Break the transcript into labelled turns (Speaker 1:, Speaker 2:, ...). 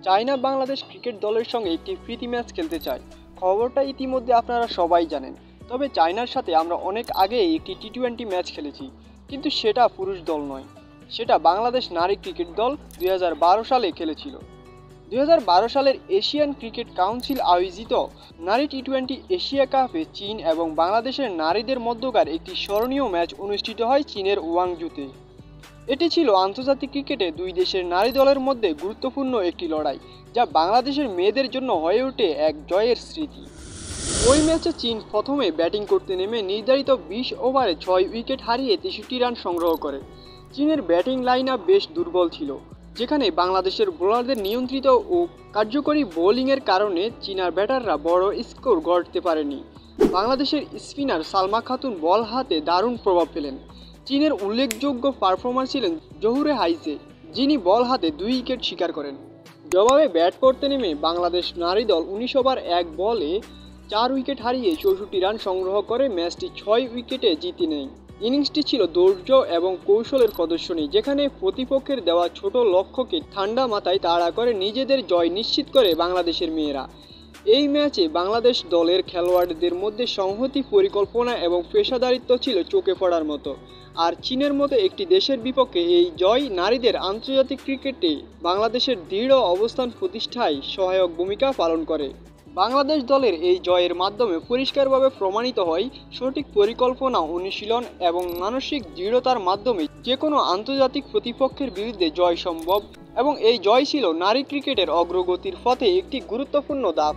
Speaker 1: China Bangladesh cricket দলের সঙ্গে একটি প্রীতি ম্যাচ খেলতে চায়। খবরটা ইতিমধ্যে আপনারা সবাই জানেন। তবে চায়নার সাথে আমরা অনেক আগেই একটি টি-20 ম্যাচ খেলেছি, কিন্তু সেটা পুরুষ দল নয়, সেটা বাংলাদেশ নারী ক্রিকেট দল 2012 সালে খেলেছিল। 2012 সালের এশিয়ান ক্রিকেট কাউন্সিল আয়োজিত নারী টি-20 এশিয়া কাপে চীন এবং বাংলাদেশের নারীদের মধ্যকার একটি স্মরণীয় ম্যাচ অনুষ্ঠিত হয় চীনের ওয়াংজুতে। এটি ছিল আন্তর্জাতিক ক্রিকেটে দুই দেশের নারী দলের মধ্যে গুরুত্বপূর্ণ একটি লড়াই, যা বাংলাদেশের মেয়েদের জন্য হয়ে ওঠে এক জয়ের স্মৃতি। ওই ম্যাচে চীন প্রথমে ব্যাটিং করতে নেমে নির্ধারিত 20 ওভারে 6 উইকেট হারিয়ে 63 রান সংগ্রহ করে। চীনের ব্যাটিং লাইন আপ বেশ দুর্বল ছিল, যেখানে বাংলাদেশের বোলারদের নিয়ন্ত্রিত ও কার্যকরী বোলিংয়ের কারণে চীনা ব্যাটাররা বড় স্কোর গড়তে পারেনি। বাংলাদেশের স্পিনার সালমা খাতুন বল হাতে দারুণ প্রভাব ফেলেন। চীনের উল্লেখযোগ্য পারফর্মার ছিলেন জহুরে হাইসে, যিনি বল হাতে 2 উইকেট শিকার করেন। জবাবে ব্যাট করতে নেমে বাংলাদেশ নারী দল 19 ওভার 1 বলে 4 উইকেট হারিয়ে 64 রান সংগ্রহ করে ম্যাচটি 6 উইকেটে জিতে নেয়। ইনিংসটি ছিল ধৈর্য এবং কৌশলের প্রদর্শনী, যেখানে প্রতিপক্ষের দেওয়া ছোট লক্ষ্যকে ঠান্ডা মাথায় তাড়া করে নিজেদের জয় নিশ্চিত করে বাংলাদেশের মেয়েরা। এই ম্যাচে বাংলাদেশ দলের খেলোয়াড়দের মধ্যে সংহতি, পরিকল্পনা এবং পেশাদারিত্ব ছিল চোখে পড়ার মতো। আর চীনের মতো একটি দেশের বিপক্ষে এই জয় নারীদের আন্তর্জাতিক ক্রিকেটে বাংলাদেশের দৃঢ় অবস্থান প্রতিষ্ঠায় সহায়ক ভূমিকা পালন করে। বাংলাদেশ দলের এই জয়ের মাধ্যমে পরিষ্কারভাবে প্রমাণিত হয়, সঠিক পরিকল্পনা, অনুশীলন এবং মানসিক দৃঢ়তার মাধ্যমে যে কোনো আন্তর্জাতিক প্রতিপক্ষের বিরুদ্ধে জয় সম্ভব, এবং এই জয় ছিল নারী ক্রিকেটের অগ্রগতির পথে একটি গুরুত্বপূর্ণ ধাপ।